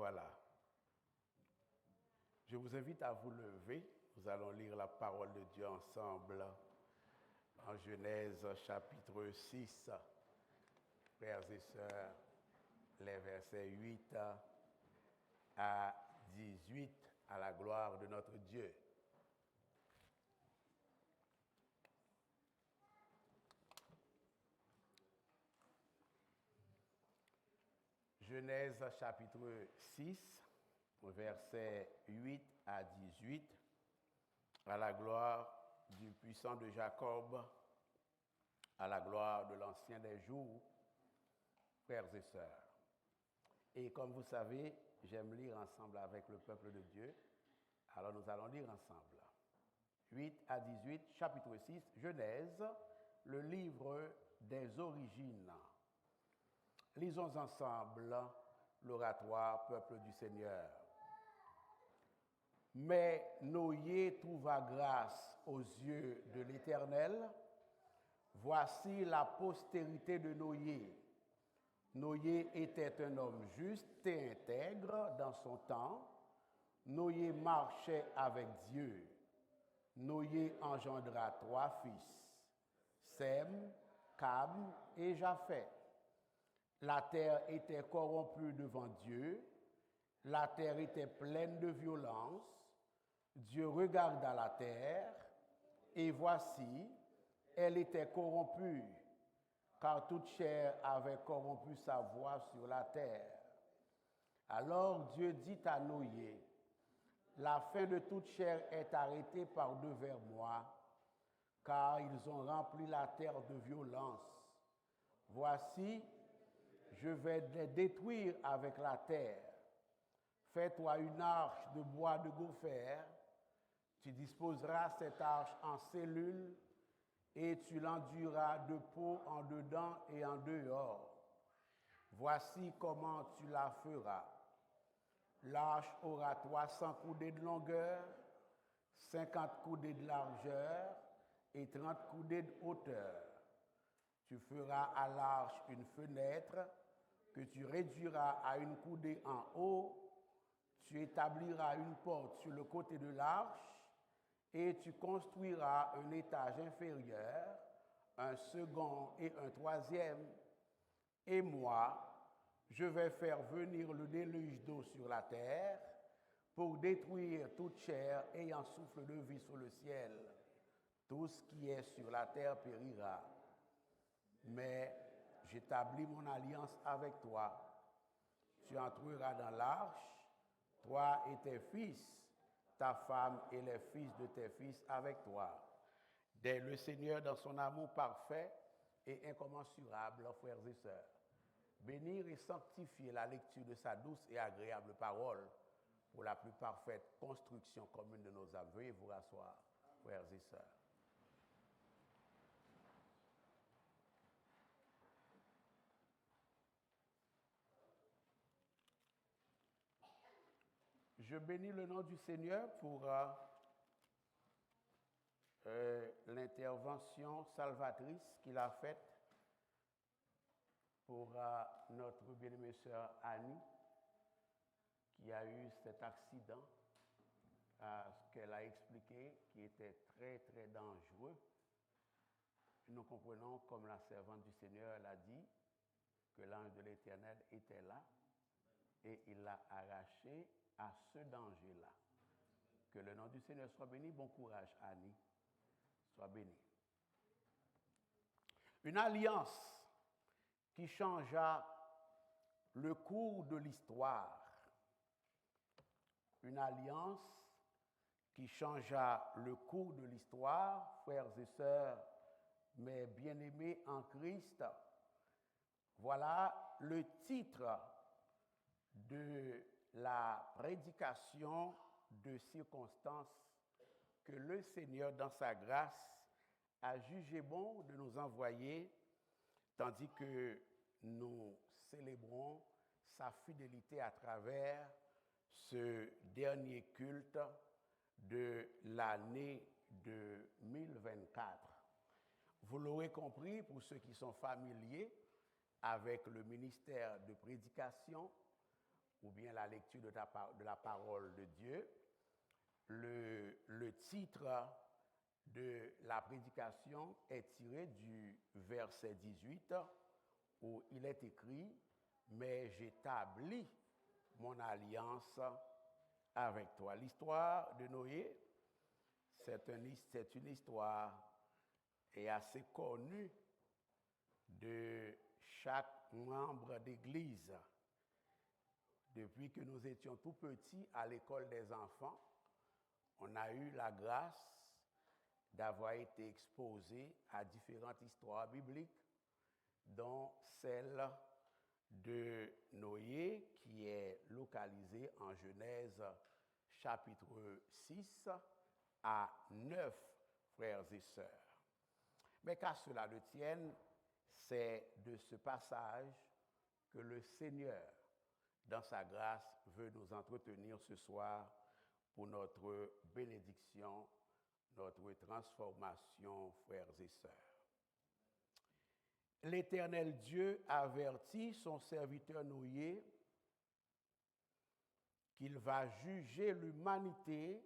voilà. Je vous invite à vous lever. Nous allons lire la parole de Dieu ensemble en Genèse chapitre 6, frères et sœurs, les versets 8 à 18, à la gloire de notre Dieu. Genèse chapitre 6, versets 8 à 18, à la gloire du puissant de Jacob, à la gloire de l'ancien des jours, frères et sœurs. Et comme vous savez, j'aime lire ensemble avec le peuple de Dieu, alors nous allons lire ensemble. 8 à 18, chapitre 6, Genèse, le livre des origines. Lisons ensemble l'oratoire peuple du Seigneur. Mais Noé trouva grâce aux yeux de l'Éternel. Voici la postérité de Noé. Noé était un homme juste et intègre dans son temps. Noé marchait avec Dieu. Noé engendra 3 fils, Sem, Cam et Japheth. La terre était corrompue devant Dieu, la terre était pleine de violence. Dieu regarda la terre, et voici, elle était corrompue, car toute chair avait corrompu sa voie sur la terre. Alors Dieu dit à Noé, la fin de toute chair est arrêtée par devers moi, car ils ont rempli la terre de violence. Voici, je vais les détruire avec la terre. Fais-toi une arche de bois de gopher. Tu disposeras cette arche en cellules et tu l'enduiras de peau en dedans et en dehors. Voici comment tu la feras. L'arche aura 300 coudées de longueur, 50 coudées de largeur et 30 coudées de hauteur. Tu feras à l'arche une fenêtre que tu réduiras à une coudée en haut. Tu établiras une porte sur le côté de l'arche et tu construiras un étage inférieur, un second et un troisième. Et moi, je vais faire venir le déluge d'eau sur la terre pour détruire toute chair ayant souffle de vie sur le ciel. Tout ce qui est sur la terre périra. Mais j'établis mon alliance avec toi. Tu entreras dans l'arche, toi et tes fils, ta femme et les fils de tes fils avec toi. Dès le Seigneur dans son amour parfait et incommensurable, frères et sœurs, bénir et sanctifier la lecture de sa douce et agréable parole pour la plus parfaite construction commune de nos âmes. Veuillez vous rasseoir, frères et sœurs. Je bénis le nom du Seigneur pour l'intervention salvatrice qu'il a faite pour notre bien-aimée sœur Annie, qui a eu cet accident, ce qu'elle a expliqué, qui était très, très dangereux. Nous comprenons, comme la servante du Seigneur l'a dit, que l'ange de l'Éternel était là et il l'a arraché à ce danger-là. Que le nom du Seigneur soit béni. Bon courage, Annie. Sois béni. Une alliance qui changea le cours de l'histoire. Une alliance qui changea le cours de l'histoire, frères et sœurs, mes bien-aimés en Christ. Voilà le titre de la prédication de circonstances que le Seigneur, dans sa grâce, a jugé bon de nous envoyer, tandis que nous célébrons sa fidélité à travers ce dernier culte de l'année 2024. Vous l'aurez compris, pour ceux qui sont familiers avec le ministère de prédication, ou bien la lecture de la parole de Dieu. Le titre de la prédication est tiré du verset 18 où il est écrit « Mais j'établis mon alliance avec toi ». L'histoire de Noé, c'est une histoire assez connue de chaque membre d'Église. Depuis que nous étions tout petits à l'école des enfants, on a eu la grâce d'avoir été exposés à différentes histoires bibliques, dont celle de Noé, qui est localisée en Genèse chapitre 6 à 9, frères et sœurs. Mais qu'à cela ne tienne, c'est de ce passage que le Seigneur, dans sa grâce, veut nous entretenir ce soir pour notre bénédiction, notre transformation, frères et sœurs. L'Éternel Dieu avertit son serviteur Noé qu'il va juger l'humanité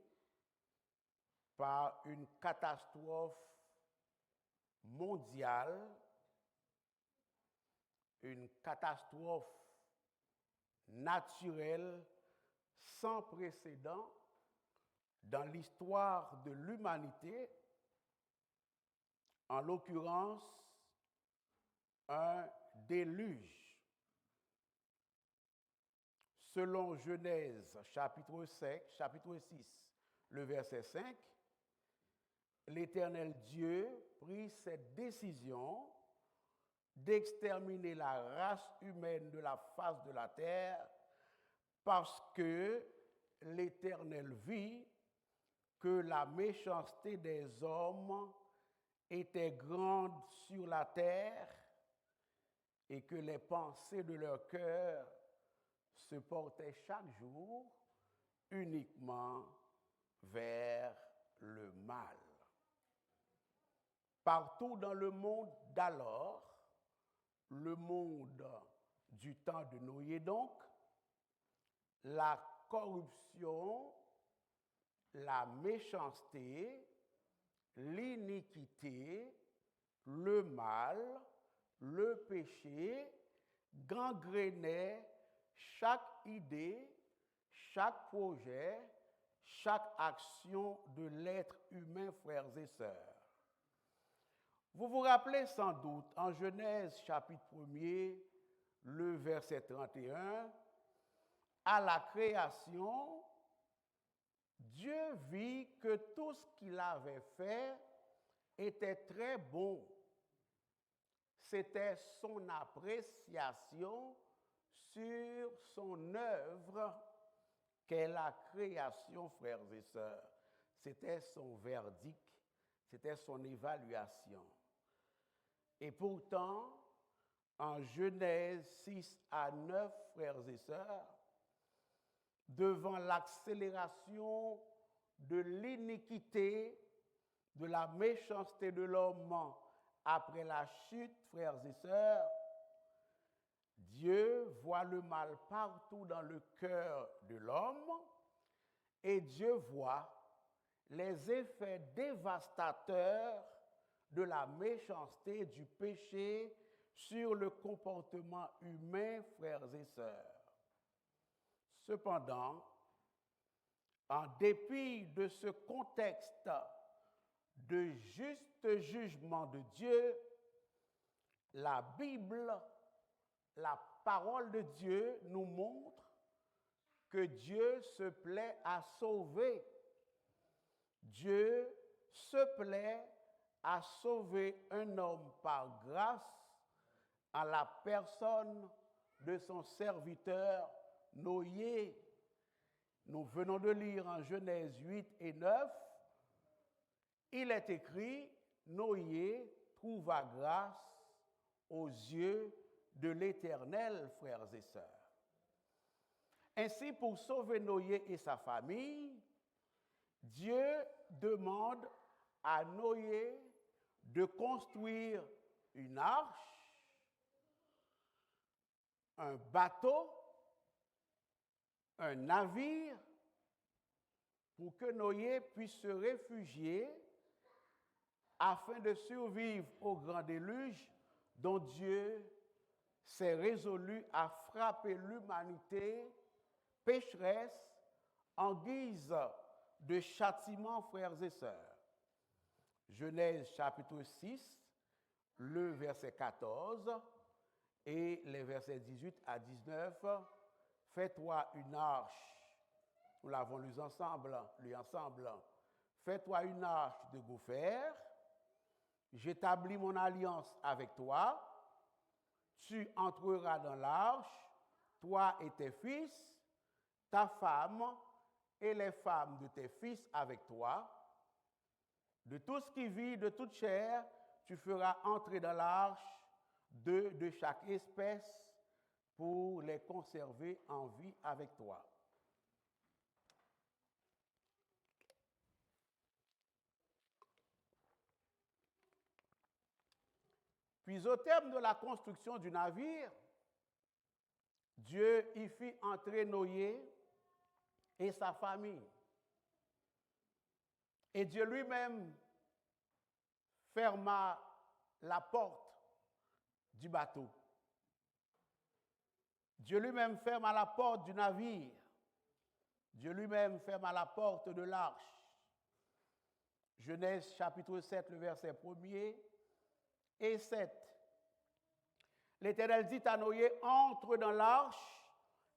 par une catastrophe mondiale, une catastrophe naturelle sans précédent dans l'histoire de l'humanité, en l'occurrence un déluge. Selon Genèse chapitre 6, le verset 5, l'Éternel Dieu prit cette décision d'exterminer la race humaine de la face de la terre parce que l'Éternel vit que la méchanceté des hommes était grande sur la terre et que les pensées de leur cœur se portaient chaque jour uniquement vers le mal. Partout dans le monde d'alors, le monde du temps de Noé donc, la corruption, la méchanceté, l'iniquité, le mal, le péché gangrénaient chaque idée, chaque projet, chaque action de l'être humain, frères et sœurs. Vous vous rappelez sans doute, en Genèse chapitre 1er, le verset 31, à la création, Dieu vit que tout ce qu'il avait fait était très bon. C'était son appréciation sur son œuvre qu'est la création, frères et sœurs. C'était son verdict, c'était son évaluation. Et pourtant, en Genèse 6 à 9, frères et sœurs, devant l'accélération de l'iniquité, de la méchanceté de l'homme après la chute, frères et sœurs, Dieu voit le mal partout dans le cœur de l'homme et Dieu voit les effets dévastateurs de la méchanceté, du péché sur le comportement humain, frères et sœurs. Cependant, en dépit de ce contexte de juste jugement de Dieu, la Bible, la parole de Dieu nous montre que Dieu se plaît à sauver. Dieu se plaît à sauver un homme par grâce en la personne de son serviteur Noé. Nous venons de lire en Genèse 8 et 9, il est écrit, Noé trouva grâce aux yeux de l'Éternel, frères et sœurs. Ainsi, pour sauver Noé et sa famille, Dieu demande à Noé de construire une arche, un bateau un navire pour que Noé puisse se réfugier afin de survivre au grand déluge dont Dieu s'est résolu à frapper l'humanité pécheresse en guise de châtiment, frères et sœurs. Genèse chapitre 6, le verset 14 et les versets 18 à 19. Fais-toi une arche, nous l'avons lu ensemble. Fais-toi une arche de gopher, j'établis mon alliance avec toi, tu entreras dans l'arche, toi et tes fils, ta femme et les femmes de tes fils avec toi. De tout ce qui vit, de toute chair, tu feras entrer dans l'arche deux de chaque espèce pour les conserver en vie avec toi. Puis au terme de la construction du navire, Dieu y fit entrer Noé et sa famille. Et Dieu lui-même ferma la porte du bateau. Dieu lui-même ferma la porte du navire. Dieu lui-même ferma la porte de l'arche. Genèse chapitre 7, le verset 1er et 7. L'Éternel dit à Noé, entre dans l'arche,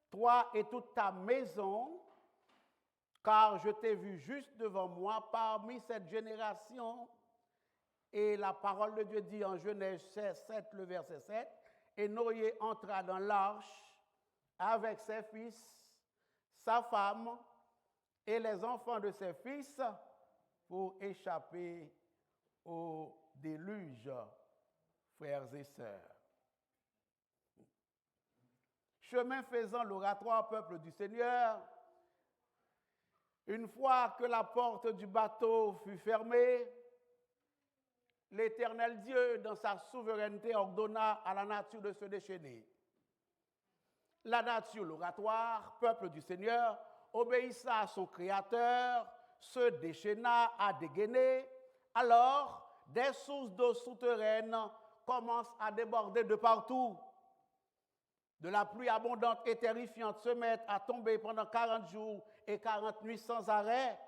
toi et toute ta maison, car je t'ai vu juste devant moi parmi cette génération. Et la parole de Dieu dit en Genèse 7, le verset 7, et Noé entra dans l'arche avec ses fils, sa femme et les enfants de ses fils pour échapper au déluge, frères et sœurs. Chemin faisant l'oratoire peuple du Seigneur, une fois que la porte du bateau fut fermée, l'Éternel Dieu, dans sa souveraineté, ordonna à la nature de se déchaîner. La nature, l'oratoire, peuple du Seigneur, obéissa à son Créateur, se déchaîna à dégainer. Alors, des sources d'eau souterraines commencent à déborder de partout. De la pluie abondante et terrifiante se mettent à tomber pendant 40 jours et 40 nuits sans arrêt.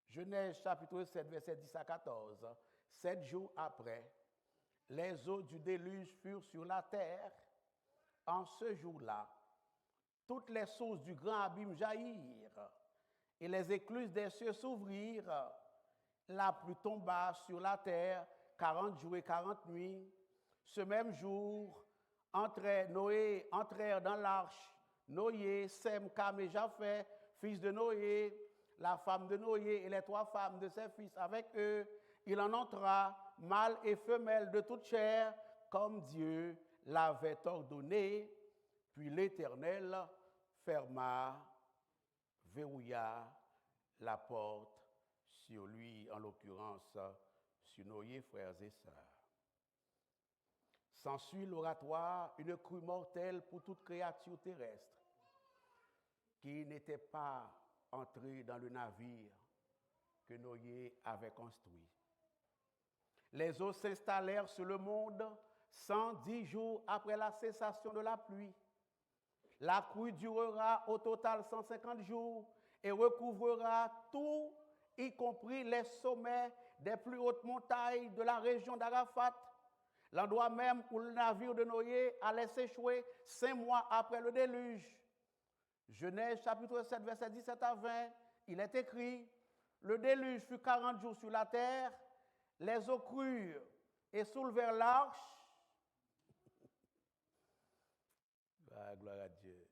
Genèse chapitre 7, verset 10 à 14. 7 jours après, les eaux du déluge furent sur la terre. En ce jour-là, toutes les sources du grand abîme jaillirent et les écluses des cieux s'ouvrirent. La pluie tomba sur la terre 40 jours et 40 nuits. Ce même jour, entrèrent dans l'arche Noé, Sem, Cam et Japheth, fils de Noé, la femme de Noé et les 3 femmes de ses fils avec eux. Il en entra, mâle et femelle de toute chair, comme Dieu l'avait ordonné. Puis l'Éternel verrouilla la porte sur lui, en l'occurrence sur Noé, frères et sœurs. S'ensuit l'oratoire, une crue mortelle pour toute créature terrestre qui n'était pas entrée dans le navire que Noé avait construit. Les eaux s'installèrent sur le monde 110 jours après la cessation de la pluie. La crue durera au total 150 jours et recouvrera tout, y compris les sommets des plus hautes montagnes de la région d'Arafat, l'endroit même où le navire de Noé allait s'échouer 5 mois après le déluge. Genèse chapitre 7, verset 17 à 20, il est écrit, le déluge fut 40 jours sur la terre, les eaux crurent et soulevèrent l'arche. Ah, gloire à Dieu.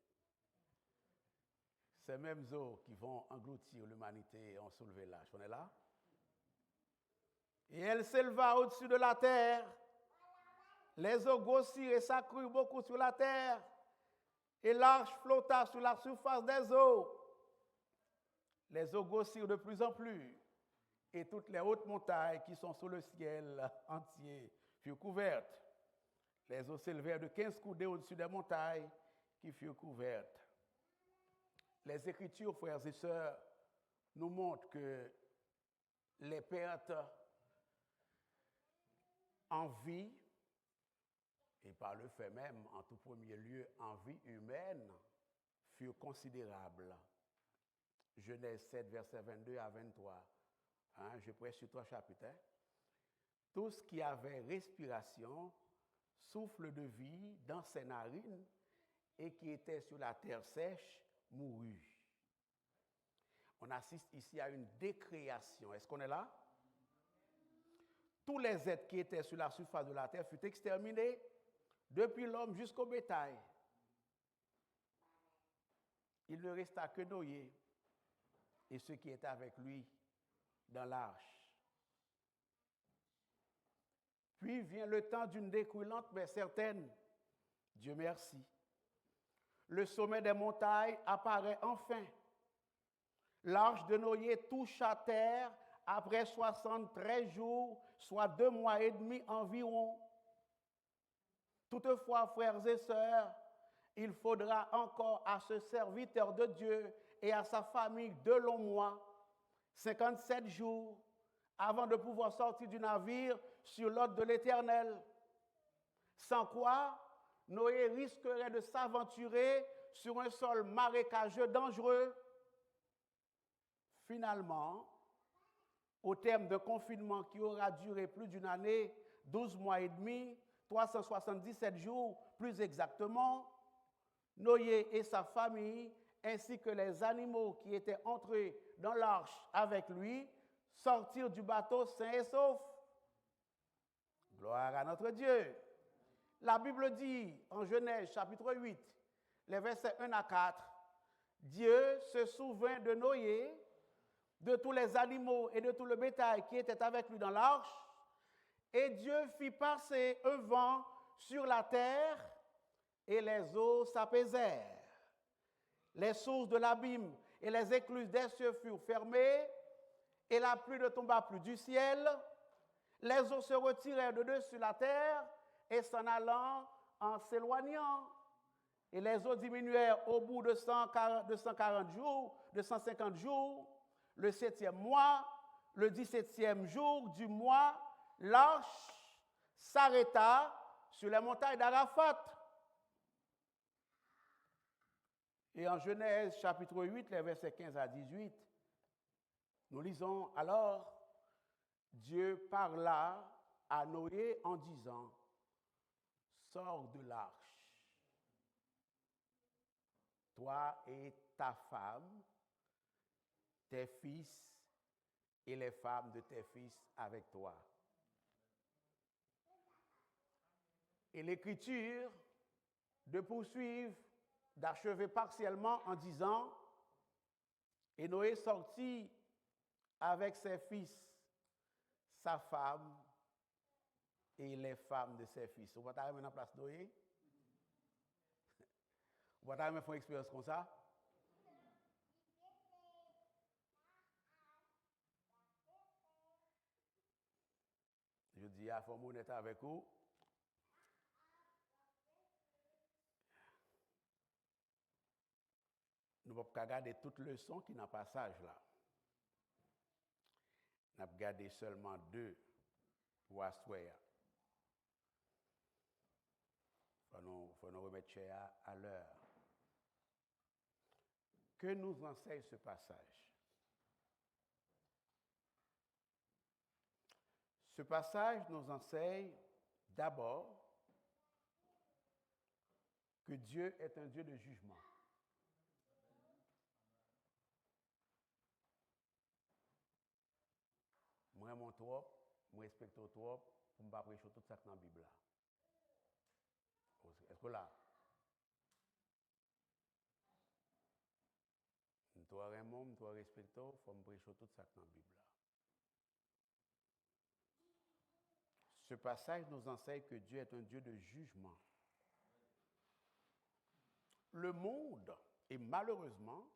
Ces mêmes eaux qui vont engloutir l'humanité ont soulevé l'arche. On est là? Et elle s'éleva au-dessus de la terre. Les eaux grossirent et s'accrurent beaucoup sur la terre. Et l'arche flotta sur la surface des eaux. Les eaux grossirent de plus en plus. Et toutes les hautes montagnes qui sont sous le ciel entier furent couvertes. Les eaux s'élevèrent de 15 coudées au-dessus des montagnes qui furent couvertes. Les Écritures, frères et sœurs, nous montrent que les pertes en vie, et par le fait même, en tout premier lieu, en vie humaine, furent considérables. Genèse 7, versets 22 à 23. Hein, je prêche sur 3 chapitres. Hein. Tout ce qui avait respiration, souffle de vie dans ses narines et qui était sur la terre sèche, mourut. On assiste ici à une décréation. Est-ce qu'on est là? Tous les êtres qui étaient sur la surface de la terre furent exterminés, depuis l'homme jusqu'au bétail. Il ne resta que Noé et ceux qui étaient avec lui dans l'arche. Puis vient le temps d'une décrue lente mais certaine. Dieu merci. Le sommet des montagnes apparaît enfin. L'arche de Noé touche à terre après 73 jours, soit 2 mois et demi environ. Toutefois, frères et sœurs, il faudra encore à ce serviteur de Dieu et à sa famille 2 longs mois, 57 jours, avant de pouvoir sortir du navire sur l'ordre de l'Éternel. Sans quoi, Noé risquerait de s'aventurer sur un sol marécageux dangereux. Finalement, au terme de confinement qui aura duré plus d'une année, 12 mois et demi, 377 jours plus exactement, Noé et sa famille, ainsi que les animaux qui étaient entrés dans l'arche avec lui, sortirent du bateau sains et saufs. Gloire à notre Dieu. La Bible dit en Genèse chapitre 8, les versets 1 à 4, Dieu se souvint de Noé, de tous les animaux et de tout le bétail qui étaient avec lui dans l'arche, et Dieu fit passer un vent sur la terre et les eaux s'apaisèrent. Les sources de l'abîme et les écluses des cieux furent fermées et la pluie ne tomba plus du ciel. Les eaux se retirèrent de dessus la terre et s'en allant en s'éloignant. Et les eaux diminuèrent au bout de 140 jours, de 150 jours, le 7e mois, le 17e jour du mois, l'arche s'arrêta sur les montagnes d'Arafat. Et en Genèse chapitre 8, les versets 15 à 18, nous lisons alors, Dieu parla à Noé en disant, sors de l'arche, toi et ta femme, tes fils et les femmes de tes fils avec toi. Et l'Écriture de poursuivre, d'achever partiellement en disant, et Noé sortit avec ses fils, sa femme et les femmes de ses fils. Vous voyez maintenant place Noé? Vous voyez maintenant faire une expérience comme ça? Je dis, il faut honnête avec vous. Nous ne pouvons pas garder toute leçon qui n'a pas passage là. Nous avons gardé seulement 2 pour asseoir. Il faut nous remettre à l'heure. Que nous enseigne ce passage? Ce passage nous enseigne d'abord que Dieu est un Dieu de jugement. Moi, mon trop, moi, respecte trop, pour ne pas prêcher tout ça dans la Bible. Est-ce que là? Toi, Raymond, toi, respecte, il faut me prêcher tout ça dans la Bible. Ce passage nous enseigne que Dieu est un Dieu de jugement. Le monde, et malheureusement,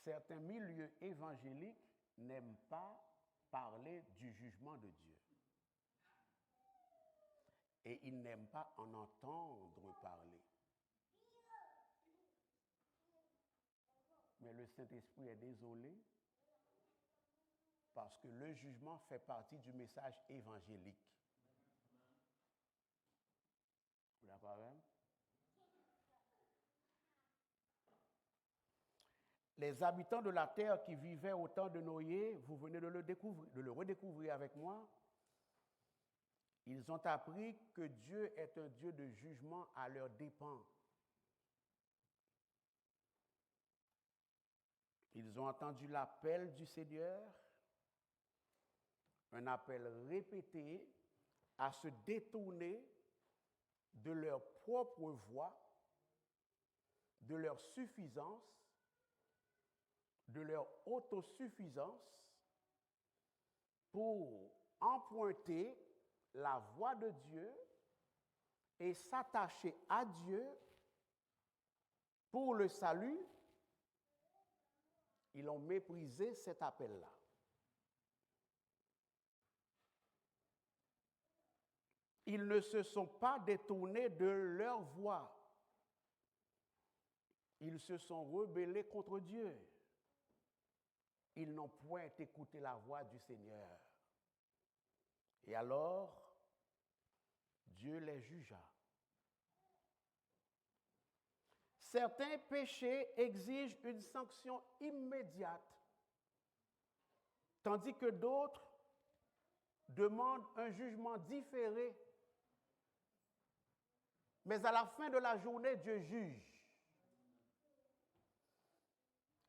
certains milieux évangéliques n'aiment pas parler du jugement de Dieu. Et ils n'aiment pas en entendre parler. le Saint-Esprit est désolé parce que le jugement fait partie du message évangélique. Vous l'avez pas vu? Les habitants de la terre qui vivaient au temps de Noé, vous venez de le redécouvrir avec moi. Ils ont appris que Dieu est un Dieu de jugement à leurs dépens. Ils ont entendu l'appel du Seigneur, un appel répété à se détourner de leur propre voie, de leur suffisance, de leur autosuffisance, pour emprunter la voie de Dieu et s'attacher à Dieu pour le salut. Ils ont méprisé cet appel-là. Ils ne se sont pas détournés de leur voie. Ils se sont rebellés contre Dieu. Ils n'ont point écouté la voix du Seigneur. Et alors, Dieu les jugea. Certains péchés exigent une sanction immédiate, tandis que d'autres demandent un jugement différé. Mais à la fin de la journée, Dieu juge.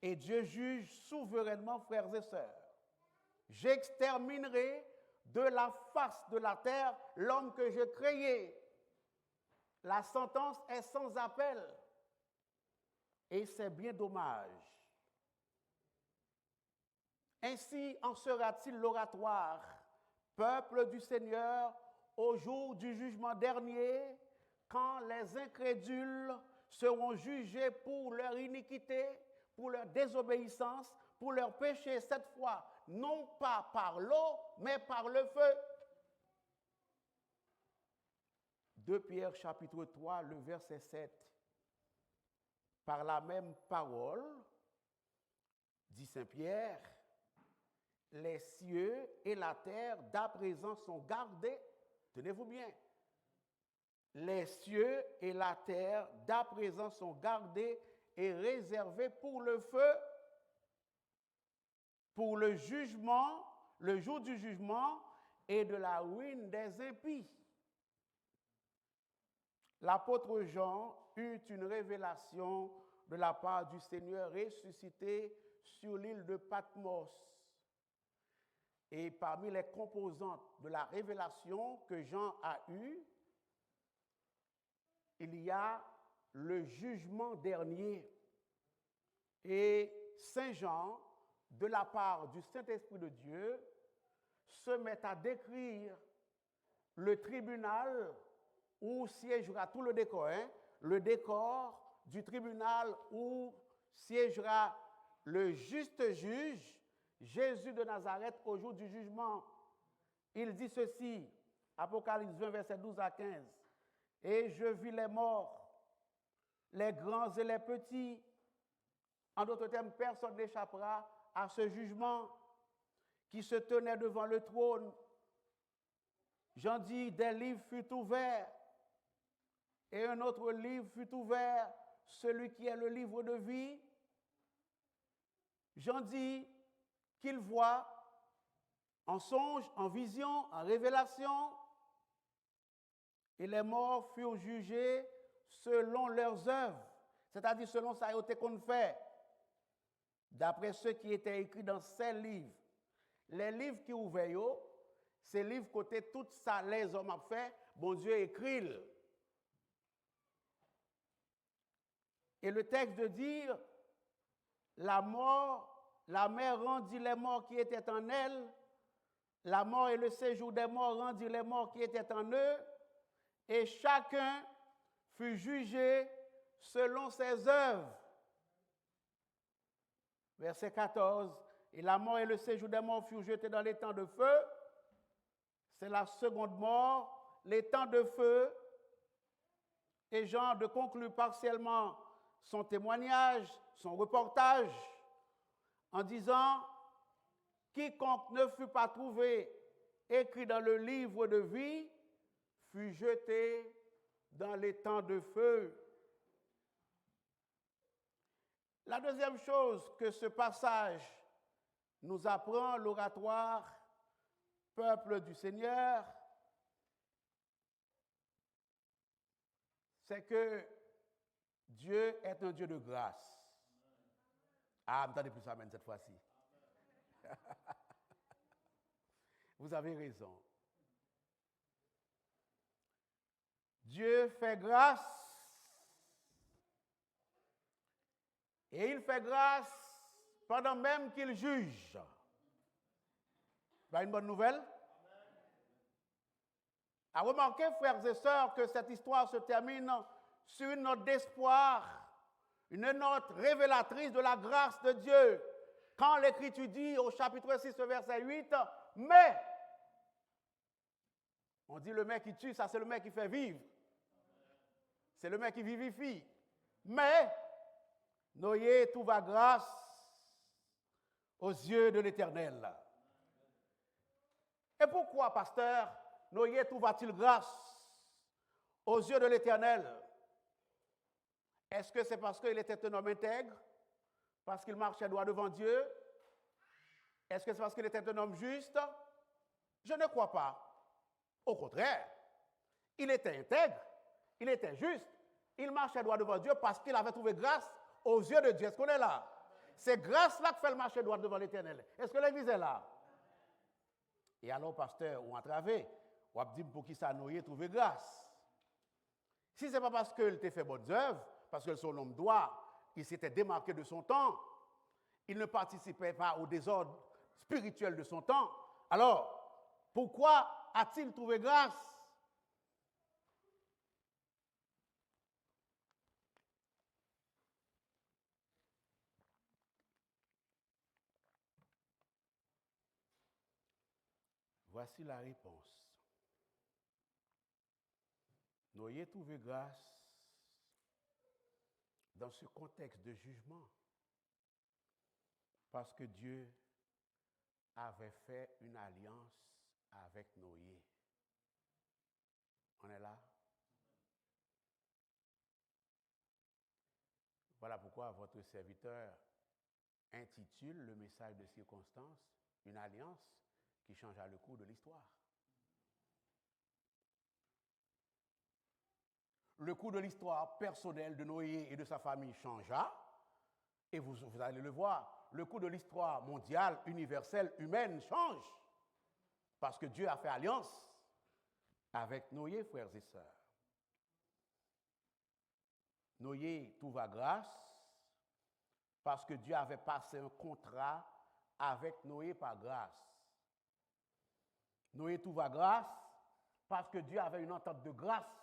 Et Dieu juge souverainement, frères et sœurs. J'exterminerai de la face de la terre l'homme que j'ai créé. La sentence est sans appel. Et c'est bien dommage. Ainsi en sera-t-il l'oratoire, peuple du Seigneur, au jour du jugement dernier, quand les incrédules seront jugés pour leur iniquité, pour leur désobéissance, pour leur péché, cette fois, non pas par l'eau, mais par le feu. 2 Pierre chapitre 3, le verset 7. Par la même parole, dit Saint Pierre, les cieux et la terre d'à présent sont gardés, tenez-vous bien, les cieux et la terre d'à présent sont gardés et réservés pour le feu, pour le jugement, le jour du jugement et de la ruine des impies. L'apôtre Jean eut une révélation de la part du Seigneur ressuscité sur l'île de Patmos. Et parmi les composantes de la révélation que Jean a eue, il y a le jugement dernier. Et Saint Jean, de la part du Saint-Esprit de Dieu, se met à décrire le tribunal où siégera tout le décor, le décor du tribunal où siégera le juste juge, Jésus de Nazareth, au jour du jugement. Il dit ceci, Apocalypse 20, versets 12 à 15. « Et je vis les morts, les grands et les petits. » En d'autres termes, personne n'échappera à ce jugement qui se tenait devant le trône. J'en dis, des livres furent ouverts, et un autre livre fut ouvert, celui qui est le livre de vie. J'en dis qu'il voit en songe, en vision, en révélation, et les morts furent jugés selon leurs œuvres, c'est-à-dire selon ça qu'on fait, d'après ce qui était écrit dans ces livres. Les livres qui ouverts, ces livres côté tout ça les hommes ont fait, bon Dieu écrit. Et le texte de dire, la mer rendit les morts qui étaient en elle, la mort et le séjour des morts rendit les morts qui étaient en eux, et chacun fut jugé selon ses œuvres. Verset 14, et la mort et le séjour des morts furent jetés dans les temps de feu. C'est la seconde mort, les temps de feu. Et Jean de conclure partiellement son témoignage, son reportage. en disant « Quiconque ne fut pas trouvé écrit dans le livre de vie fut jeté dans les temps de feu. » La deuxième chose que ce passage nous apprend, l'oratoire « Peuple du Seigneur », c'est que Dieu est un Dieu de grâce. Ah, m'entendez plus amen cette fois-ci. Vous avez raison. Dieu fait grâce et il fait grâce pendant même qu'il juge. Pas une bonne nouvelle? À remarquer, frères et sœurs, que cette histoire se termine sur une note d'espoir, une note révélatrice de la grâce de Dieu. Quand l'Écriture dit au chapitre 6, verset 8, « Mais », on dit le mec qui tue, ça c'est le mec qui fait vivre. C'est le mec qui vivifie. Mais, Noé trouva grâce aux yeux de l'Éternel. Et pourquoi, pasteur, Noé trouva-t-il grâce aux yeux de l'Éternel? Est-ce que c'est parce qu'il était un homme intègre? Parce qu'il marchait droit devant Dieu? Est-ce que c'est parce qu'il était un homme juste? Je ne crois pas. Au contraire, il était intègre, il était juste, il marchait droit devant Dieu parce qu'il avait trouvé grâce aux yeux de Dieu. Est-ce qu'on est là? C'est grâce-là qui fait le marcher droit devant l'Éternel. Est-ce que l'Église est là? Et alors, pasteur, ou entravé, ou a dit pour qui ça Noé trouver grâce. Si ce n'est pas parce qu'il t'a fait bonnes œuvres, parce que son homme droit, il s'était démarqué de son temps, il ne participait pas au désordre spirituel de son temps, alors, pourquoi a-t-il trouvé grâce? Voici la réponse. Noé trouvé grâce dans ce contexte de jugement parce que Dieu avait fait une alliance avec Noé. On est là? Voilà pourquoi votre serviteur intitule le message de circonstance une alliance qui changea le cours de l'histoire. Le cours de l'histoire personnelle de Noé et de sa famille changea, et vous allez le voir, le cours de l'histoire mondiale, universelle, humaine change, parce que Dieu a fait alliance avec Noé, frères et sœurs. Noé trouva grâce parce que Dieu avait passé un contrat avec Noé par grâce. Noé trouva grâce parce que Dieu avait une entente de grâce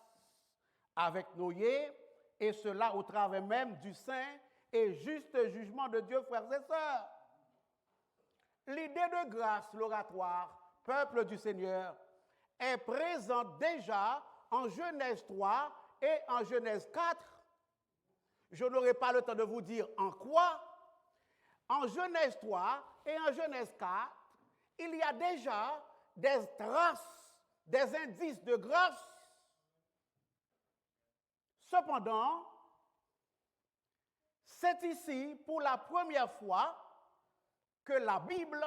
avec Noé, et cela au travers même du saint et juste jugement de Dieu, frères et sœurs. L'idée de grâce, l'oratoire, peuple du Seigneur, est présente déjà en Genèse 3 et en Genèse 4. Je n'aurai pas le temps de vous dire en quoi. En Genèse 3 et en Genèse 4, il y a déjà des traces, des indices de grâce. Cependant, c'est ici pour la première fois que la Bible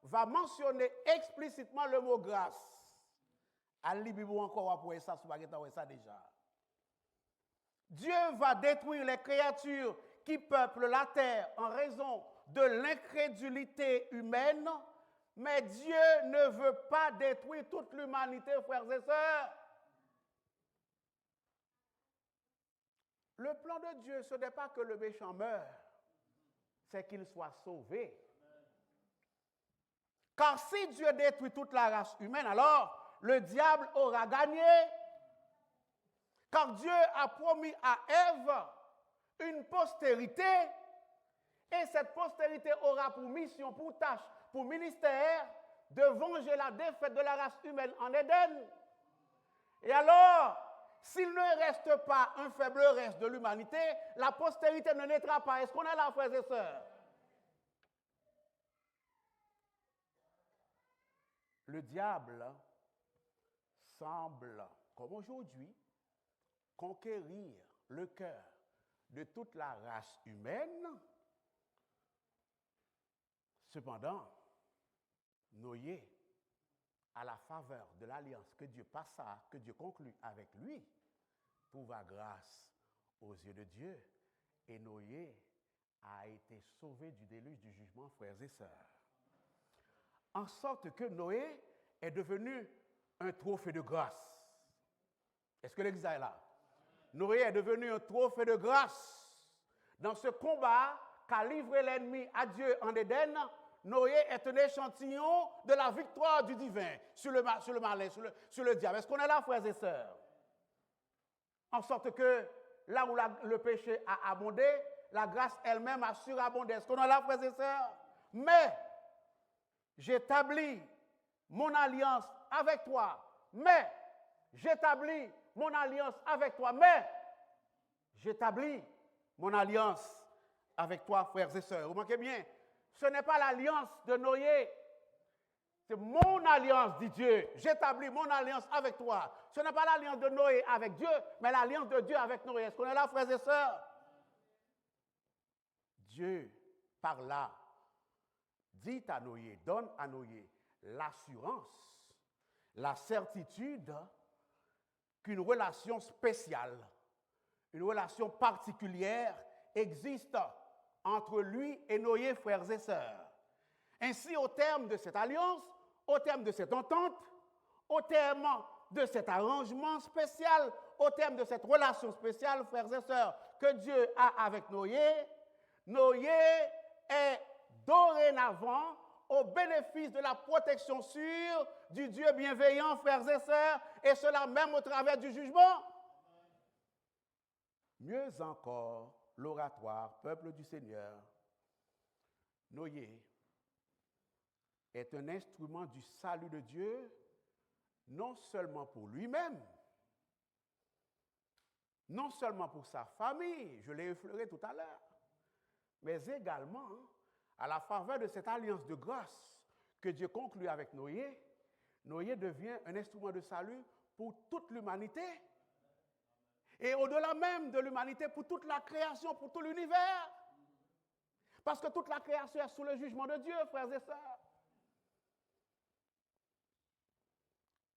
va mentionner explicitement le mot grâce. Allez-vous encore après ça, ça déjà. Dieu va détruire les créatures qui peuplent la terre en raison de l'incrédulité humaine, mais Dieu ne veut pas détruire toute l'humanité, frères et sœurs. Le plan de Dieu, ce n'est pas que le méchant meure, c'est qu'il soit sauvé. Car si Dieu détruit toute la race humaine, alors le diable aura gagné. Car Dieu a promis à Ève une postérité, et cette postérité aura pour mission, pour tâche, pour ministère, de venger la défaite de la race humaine en Éden. Et alors, s'il ne reste pas un faible reste de l'humanité, la postérité ne naîtra pas. Est-ce qu'on est là, frères et sœurs? le diable semble, comme aujourd'hui, conquérir le cœur de toute la race humaine. Cependant, Noé, à la faveur de l'alliance que Dieu passa, que Dieu conclut avec lui, trouva grâce aux yeux de Dieu. Et Noé a été sauvé du déluge du jugement, frères et sœurs. En sorte que Noé est devenu un trophée de grâce. Est-ce que l'Église est là? Noé est devenu un trophée de grâce. Dans ce combat qu'a livré l'ennemi à Dieu en Éden, Noé est un échantillon de la victoire du divin sur le malin, sur le diable. Est-ce qu'on est là, frères et sœurs? En sorte que là où le péché a abondé, la grâce elle-même a surabondé. Est-ce qu'on est là, frères et sœurs? Mais j'établis mon alliance avec toi. Mais j'établis mon alliance avec toi. Mais j'établis mon alliance avec toi, frères et sœurs. Vous manquez bien. Ce n'est pas l'alliance de Noé. C'est mon alliance, dit Dieu. J'établis mon alliance avec toi. Ce n'est pas l'alliance de Noé avec Dieu, mais l'alliance de Dieu avec Noé. Est-ce qu'on est là, frères et sœurs? Dieu, par là, dit à Noé, donne à Noé l'assurance, la certitude qu'une relation spéciale, une relation particulière existe entre lui et Noé, frères et sœurs. Ainsi, au terme de cette alliance, au terme de cette entente, au terme de cet arrangement spécial, au terme de cette relation spéciale, frères et sœurs, que Dieu a avec Noé, Noé est dorénavant au bénéfice de la protection sûre du Dieu bienveillant, frères et sœurs, et cela même au travers du jugement. Mieux encore, l'oratoire, peuple du Seigneur, Noé est un instrument du salut de Dieu, non seulement pour lui-même, non seulement pour sa famille, je l'ai effleuré tout à l'heure, mais également à la faveur de cette alliance de grâce que Dieu conclut avec Noé. Noé devient un instrument de salut pour toute l'humanité. Et au-delà même de l'humanité, pour toute la création, pour tout l'univers. Parce que toute la création est sous le jugement de Dieu, frères et sœurs.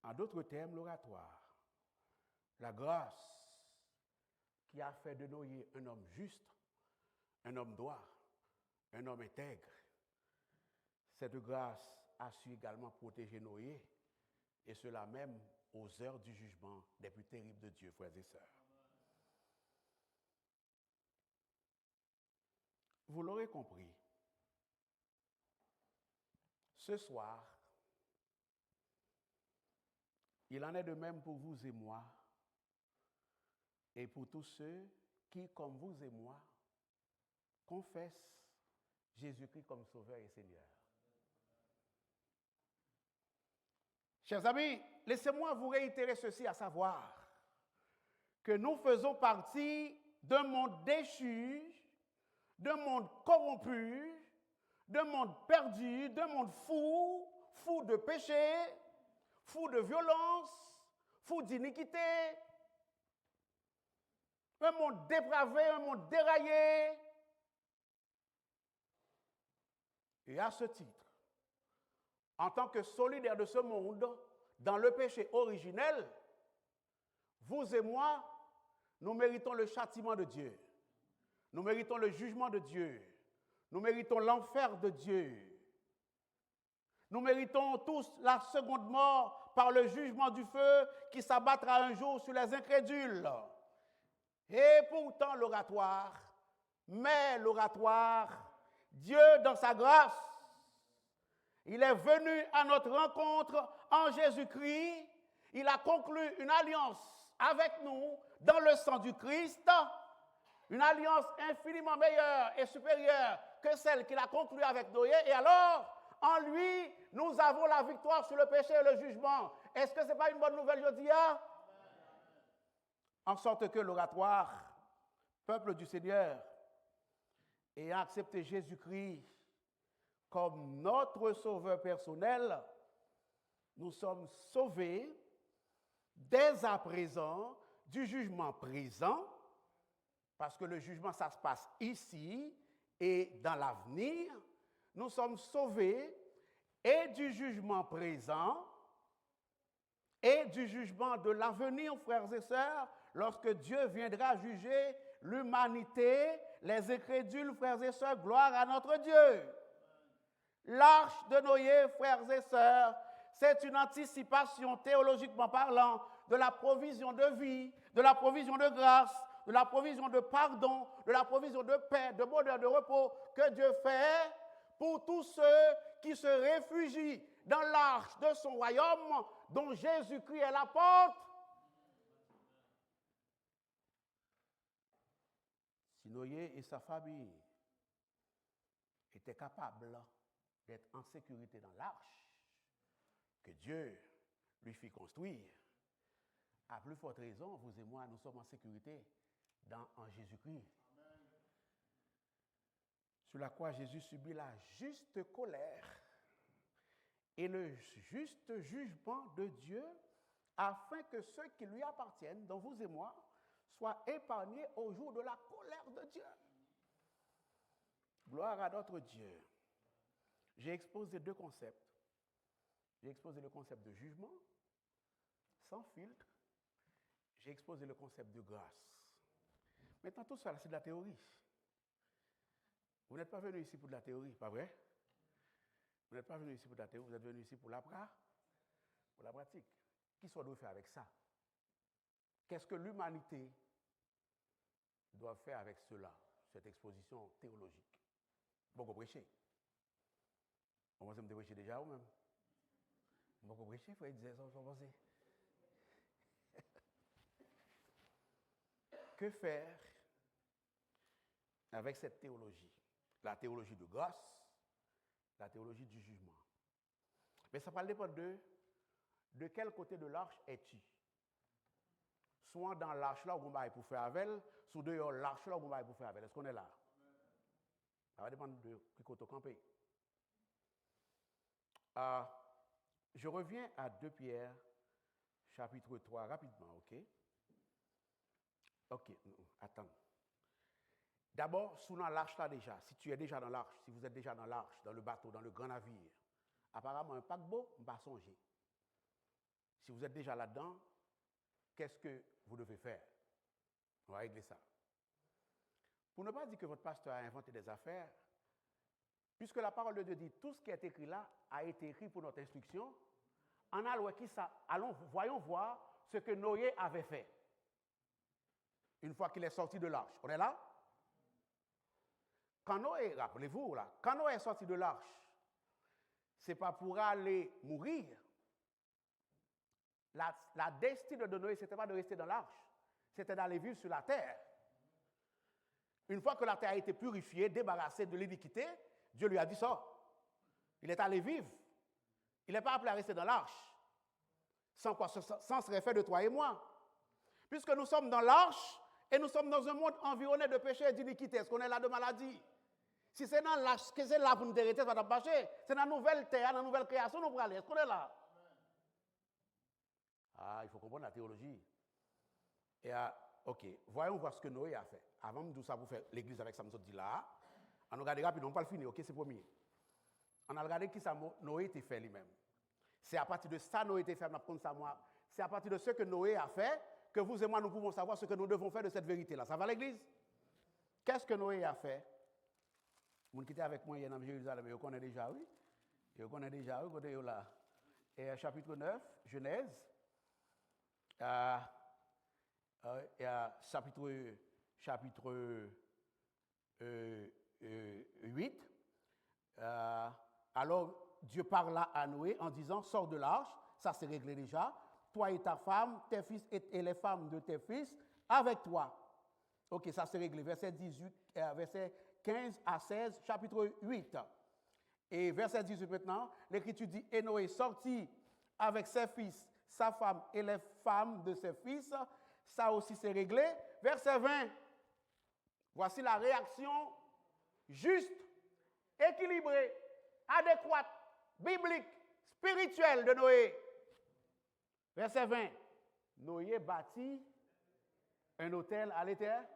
En d'autres termes, l'oratoire, la grâce qui a fait de Noé un homme juste, un homme droit, un homme intègre, cette grâce a su également protéger Noé, et cela même aux heures du jugement des plus terribles de Dieu, frères et sœurs. Vous l'aurez compris, ce soir, il en est de même pour vous et moi, et pour tous ceux qui, comme vous et moi, confessent Jésus-Christ comme Sauveur et Seigneur. Chers amis, laissez-moi vous réitérer ceci, à savoir que nous faisons partie d'un monde déchu, d'un monde corrompu, d'un monde perdu, d'un monde fou, fou de péché, fou de violence, fou d'iniquité, un monde dépravé, un monde déraillé. Et à ce titre, en tant que solidaires de ce monde, dans le péché originel, vous et moi, nous méritons le châtiment de Dieu. Nous méritons le jugement de Dieu. Nous méritons l'enfer de Dieu. Nous méritons tous la seconde mort par le jugement du feu qui s'abattra un jour sur les incrédules. Et pourtant l'oratoire, Dieu dans sa grâce, il est venu à notre rencontre en Jésus-Christ. Il a conclu une alliance avec nous dans le sang du Christ, une alliance infiniment meilleure et supérieure que celle qu'il a conclue avec Noé. Et alors, en lui, nous avons la victoire sur le péché et le jugement. Est-ce que ce n'est pas une bonne nouvelle, je dis? En sorte que l'oratoire, peuple du Seigneur, ayant accepté Jésus-Christ comme notre sauveur personnel, nous sommes sauvés dès à présent du jugement présent, parce que le jugement, ça se passe ici et dans l'avenir. Nous sommes sauvés et du jugement présent et du jugement de l'avenir, frères et sœurs, lorsque Dieu viendra juger l'humanité, les incrédules, frères et sœurs, gloire à notre Dieu. L'arche de Noé, frères et sœurs, c'est une anticipation, théologiquement parlant, de la provision de vie, de la provision de grâce, de la provision de pardon, de la provision de paix, de bonheur, de repos que Dieu fait pour tous ceux qui se réfugient dans l'arche de son royaume dont Jésus-Christ est la porte. Si Noé et sa famille étaient capables d'être en sécurité dans l'arche que Dieu lui fit construire, à plus forte raison, vous et moi, nous sommes en sécurité en Jésus-Christ. Sur la croix, Jésus subit la juste colère et le juste jugement de Dieu afin que ceux qui lui appartiennent, dont vous et moi, soient épargnés au jour de la colère de Dieu. Gloire à notre Dieu. J'ai exposé deux concepts. J'ai exposé le concept de jugement, sans filtre. J'ai exposé le concept de grâce. Maintenant, tout ça, c'est de la théorie. Vous n'êtes pas venu ici pour de la théorie, pas vrai? Vous n'êtes pas venu ici pour de la théorie, vous êtes venu ici pour la pratique. Qu'est-ce qu'on doit faire avec ça? Qu'est-ce que l'humanité doit faire avec cela, cette exposition théologique? Beaucoup prêcher. On va me prêcher déjà ou même? Beaucoup prêcher, il faut dire ça, on va penser. Que faire avec cette théologie? La théologie de grâce, la théologie du jugement. Mais ça va dépendre de quel côté de l'arche es-tu? Soit dans l'arche là où on va pour faire avec elle, soit dehors l'arche là où on va pour faire avec elle. Est-ce qu'on est là? Ça va dépendre de quel côté camper. Je reviens à 2 Pierre, chapitre 3, rapidement, ok? Ok, attends. D'abord, sous dans l'arche là déjà, si tu es déjà dans l'arche, si vous êtes déjà dans l'arche, dans le bateau, dans le grand navire, apparemment un paquebot, on va songer. Si vous êtes déjà là-dedans, qu'est-ce que vous devez faire? On va régler ça. Pour ne pas dire que votre pasteur a inventé des affaires, puisque la parole de Dieu dit tout ce qui est écrit là a été écrit pour notre instruction, voyons voir ce que Noé avait fait. Une fois qu'il est sorti de l'arche. On est là? Quand Noé, rappelez-vous là, quand Noé est sorti de l'arche, ce n'est pas pour aller mourir. La destinée de Noé, ce n'était pas de rester dans l'arche, c'était d'aller vivre sur la terre. Une fois que la terre a été purifiée, débarrassée de l'iniquité, Dieu lui a dit ça. Il est allé vivre. Il n'est pas appelé à rester dans l'arche. Sans quoi ce sens serait fait de toi et moi. Puisque nous sommes dans l'arche et nous sommes dans un monde environné de péché et d'iniquité. Est-ce qu'on est là de maladie? Si c'est dans l'arche, que c'est là pour nous arrêter, ça va pas passer. C'est dans la nouvelle terre, dans la nouvelle création, nous pour aller. Est-ce qu'on est là? Ah, il faut comprendre la théologie. Et ok, voyons voir ce que Noé a fait. Avant de tout ça, vous faire l'église avec ça, nous dit là. On regarde rapidement, on ne va pas le finir, ok, c'est premier. On a regardé qui ça Noé était fait lui-même. C'est à partir de ça Noé était fait, c'est à partir de ce que Noé a fait que vous et moi nous pouvons savoir ce que nous devons faire de cette vérité-là. Ça va l'église? Qu'est-ce que Noé a fait? Vous qui étiez avec moi hier dans Jérusalem, vous connaissez déjà, oui? Vous connaissez déjà, oui, côté là. Et chapitre 9, Genèse. Chapitre 8. Alors, Dieu parla à Noé en disant, sors de l'arche, ça c'est réglé déjà, toi et ta femme, tes fils et les femmes de tes fils, avec toi. Ok, ça c'est réglé, verset 15 à 16, chapitre 8. Et verset 18 maintenant, l'Écriture dit, et Noé sortit avec ses fils, sa femme et les femmes de ses fils, ça aussi c'est réglé. Verset 20, voici la réaction juste, équilibrée, adéquate, biblique, spirituel de Noé. Verset 20. Noé bâtit un hôtel à l'éternel.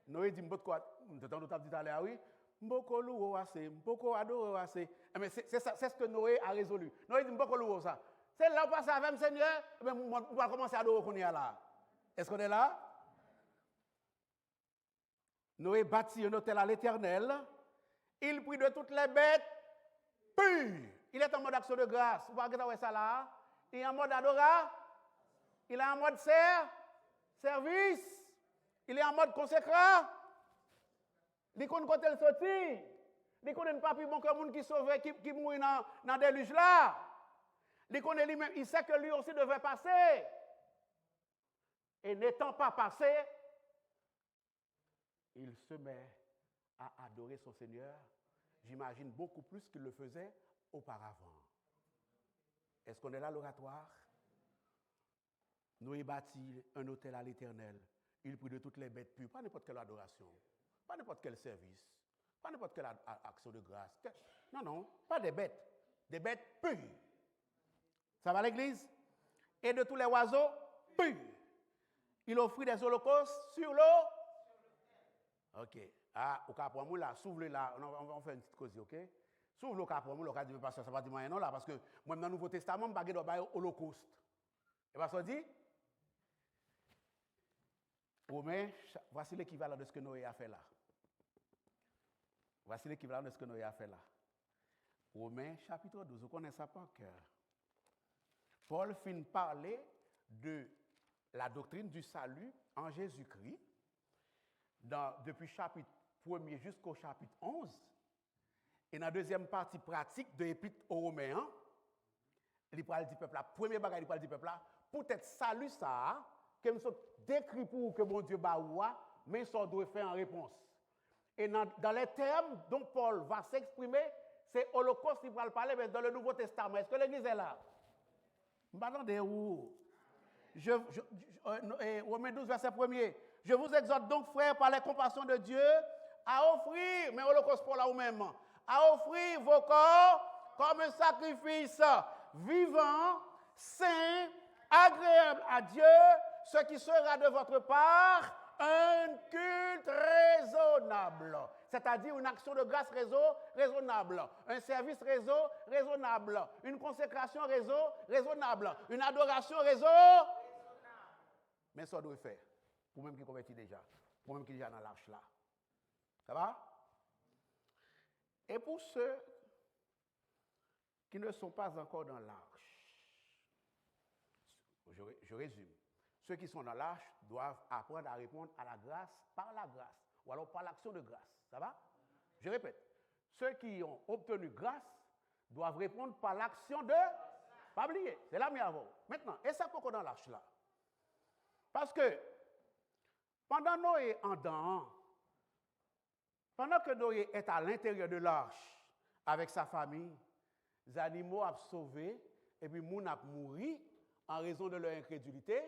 Noé dit, m'bot quoi? T'entends nous dit tout à l'heure, oui. M'boko louo assez, m'boko adoro assez. Mais c'est ce que Noé a résolu. Noé dit, m'boko louo ça. C'est là où passe avec le Seigneur, on va commencer à adorer qu'on est là. Est-ce qu'on est là? Noé bâtit un hôtel à l'Éternel. Il prit de toutes les bêtes pures. Il est en mode action de grâce. Vous voyez ça là? Il est en mode adoration. Il est en mode service. Il est en mode consécrat. Il connaît quand elle sortit. Il connaît pas plus bon que le monde qui sauve, qui mourit dans le déluge là. Il connaît lui-même, il sait que lui aussi devait passer. Et n'étant pas passé, il se met à adorer son Seigneur. J'imagine beaucoup plus qu'il le faisait auparavant. Est-ce qu'on est là, l'oratoire? Noé bâtit un hôtel à l'Éternel. Il prit de toutes les bêtes pures, pas n'importe quelle adoration, pas n'importe quel service, pas n'importe quelle action de grâce. Non, pas des bêtes pures. Ça va l'église? Et de tous les oiseaux purs. Il offrit des holocaustes sur l'eau. Ok. Ah, au cas pour moi là, s'ouvre là, on va faire une petite cause, ok? S'ouvre le cas pour moi, le cas du pasteur, ça va dire moyen non là, parce que moi dans le Nouveau Testament, je ne vais pas holocauste. Et pasteur dit, Romain, voici l'équivalent de ce que Noé a fait là. Voici l'équivalent de ce que Noé a fait là. Romains chapitre 12, vous connaissez ça par cœur. Paul finit parler de la doctrine du salut en Jésus-Christ, depuis chapitre 1er jusqu'au chapitre 11. Et dans la deuxième partie pratique de l'épître aux Romains, il parle du peuple là. Premier bagage, il parle du peuple là. Peut-être salut ça, que nous sommes décrits pour que mon Dieu baoua, mais ça doit faire en réponse. Et dans les termes dont Paul va s'exprimer, c'est Holocauste qui va parler, mais dans le Nouveau Testament. Est-ce que l'Église est là? M'attendez où? Romains 12, verset 1er. Je vous exhorte donc, frères, par les compassions de Dieu, à offrir, mais Holocauste pour là ou même, à offrir vos corps comme un sacrifice vivant, saint, agréable à Dieu, ce qui sera de votre part un culte raisonnable. C'est-à-dire une action de grâce raisonnable, un service raisonnable, une consécration raisonnable, une adoration raisonnable. Mais ça doit faire, pour même qui convertit déjà, pour même qui est déjà dans l'arche là. Ça va? Et pour ceux qui ne sont pas encore dans l'arche, je résume. Ceux qui sont dans l'arche doivent apprendre à répondre à la grâce par la grâce, ou alors par l'action de grâce. Ça va? Je répète. Ceux qui ont obtenu grâce doivent répondre par l'action de... Pas oublier, c'est là, mais avant. Maintenant, et ça pourquoi dans l'arche là? Parce que pendant Noé en dedans, pendant que Noé est à l'intérieur de l'arche avec sa famille, les animaux ont sauvé et puis les gens ont mouru en raison de leur incrédulité.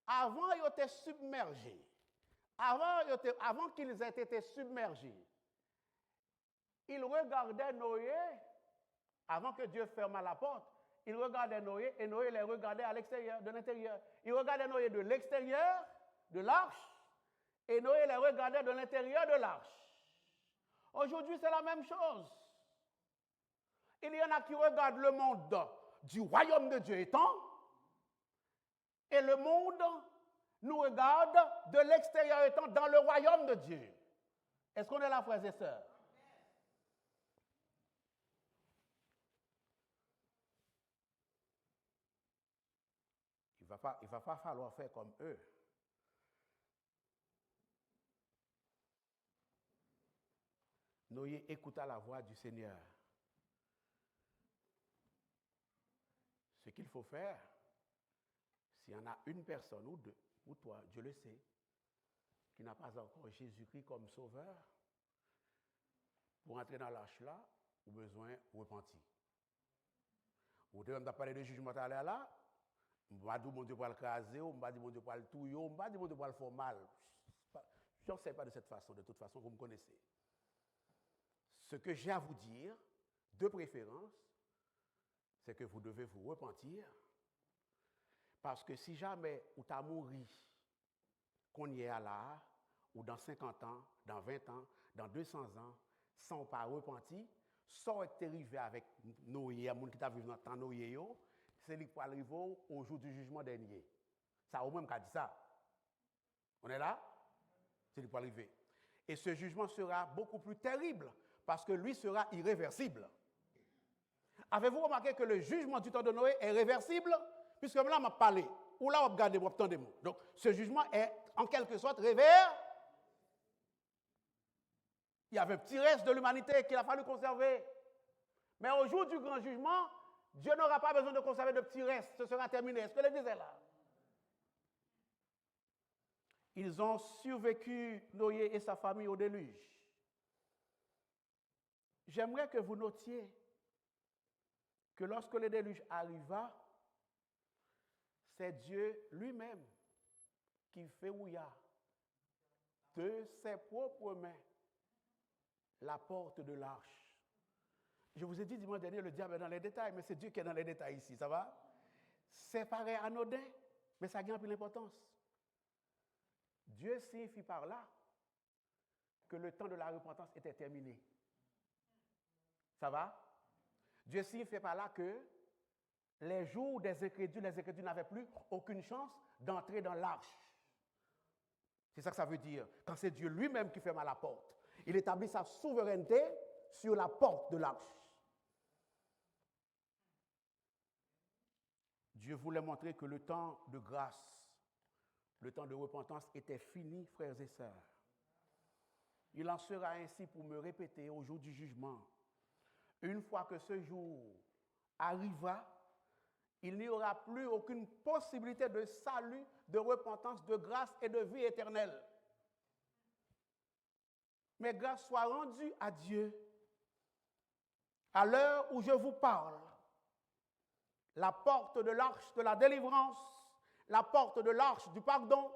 Avant, ils étaient submergés. Avant qu'ils aient été submergés, ils regardaient Noé, avant que Dieu ferme la porte, ils regardaient Noé et Noé les regardait à l'extérieur, de l'intérieur. Ils regardaient Noé de l'extérieur de l'arche et Noé les regardait de l'intérieur de l'arche. Aujourd'hui, c'est la même chose. Il y en a qui regardent le monde du royaume de Dieu étant, et le monde nous regarde de l'extérieur étant dans le royaume de Dieu. Est-ce qu'on est là, frères et sœurs? Il ne va pas falloir faire comme eux. Noé écouta la voix du Seigneur. Ce qu'il faut faire, s'il y en a une personne ou deux, ou toi, Dieu le sait, qui n'a pas encore Jésus-Christ comme sauveur, pour entrer dans l'arche là, vous avez besoin de repentir. Vous devez me parler de jugement à là, je ne vais pas dire mon Dieu pour le craser, je ne vais pas dire mon Dieu pour le touiller, je ne vais pas dire mon Dieu pour le faire mal. Je ne sais pas de cette façon, de toute façon, vous me connaissez. Ce que j'ai à vous dire, de préférence, c'est que vous devez vous repentir. Parce que si jamais vous t'as mouru, qu'on y est là, ou dans 50 ans, dans 20 ans, dans 200 ans, sans pas repentir, sans être arrivé avec Noé, les gens qui t'a vécu dans le temps Noé, c'est lui qui arriver au jour du jugement dernier. Ça, au même qu'a dit ça. On est là? C'est lui qui arriver. Et ce jugement sera beaucoup plus terrible, parce que lui sera irréversible. Avez-vous remarqué que le jugement du temps de Noé est réversible? Puisque là, on m'a parlé, ou là, on va regarder, on va des mots. Donc, ce jugement est en quelque sorte réversible. Il y avait un petit reste de l'humanité qu'il a fallu conserver. Mais au jour du grand jugement, Dieu n'aura pas besoin de conserver de petits restes. Ce sera terminé. Est-ce que le disait là? Ils ont survécu, Noé et sa famille, au déluge. J'aimerais que vous notiez que lorsque le déluge arriva, c'est Dieu lui-même qui verrouilla de ses propres mains la porte de l'arche. Je vous ai dit dimanche dernier, le diable est dans les détails, mais c'est Dieu qui est dans les détails ici, ça va? C'est pareil anodin, mais ça gagne plus l'importance. Dieu signifie par là que le temps de la repentance était terminé. Ça va? Dieu signifie par là que les jours des incrédules, les incrédules n'avaient plus aucune chance d'entrer dans l'arche. C'est ça que ça veut dire. Quand c'est Dieu lui-même qui ferme à la porte, il établit sa souveraineté sur la porte de l'arche. Dieu voulait montrer que le temps de grâce, le temps de repentance était fini, frères et sœurs. Il en sera ainsi pour me répéter au jour du jugement. Une fois que ce jour arriva, il n'y aura plus aucune possibilité de salut, de repentance, de grâce et de vie éternelle. Mais grâce soit rendue à Dieu. À l'heure où je vous parle, la porte de l'arche de la délivrance, la porte de l'arche du pardon,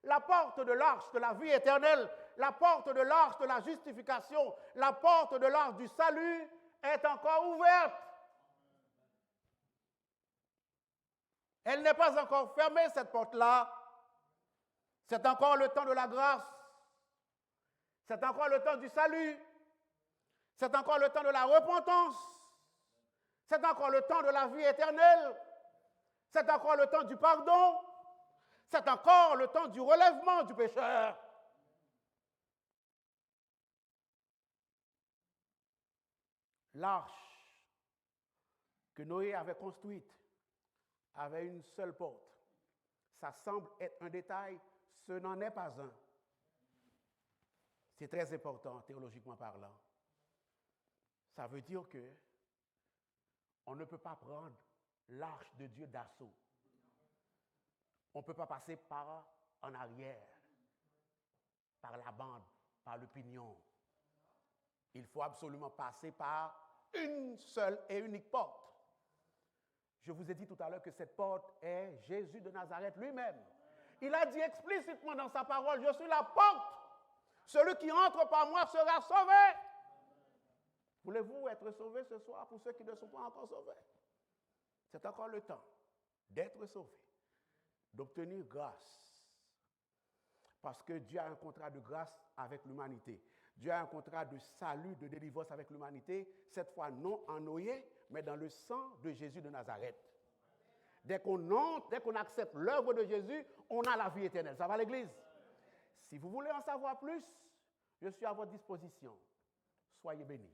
la porte de l'arche de la vie éternelle, la porte de l'arche de la justification, la porte de l'arche du salut est encore ouverte. Elle n'est pas encore fermée, cette porte-là. C'est encore le temps de la grâce. C'est encore le temps du salut. C'est encore le temps de la repentance. C'est encore le temps de la vie éternelle. C'est encore le temps du pardon. C'est encore le temps du relèvement du pécheur. L'arche que Noé avait construite avait une seule porte. Ça semble être un détail, ce n'en est pas un. C'est très important, théologiquement parlant. Ça veut dire que on ne peut pas prendre l'arche de Dieu d'assaut. On ne peut pas passer par en arrière, par la bande, par le pignon. Il faut absolument passer par une seule et unique porte. Je vous ai dit tout à l'heure que cette porte est Jésus de Nazareth lui-même. Il a dit explicitement dans sa parole, je suis la porte. Celui qui entre par moi sera sauvé. Voulez-vous être sauvé ce soir pour ceux qui ne sont pas encore sauvés? C'est encore le temps d'être sauvé, d'obtenir grâce. Parce que Dieu a un contrat de grâce avec l'humanité. Dieu a un contrat de salut, de délivrance avec l'humanité, cette fois non en Noé, mais dans le sang de Jésus de Nazareth. Dès qu'on accepte l'œuvre de Jésus, on a la vie éternelle. Ça va l'Église? Si vous voulez en savoir plus, je suis à votre disposition. Soyez bénis.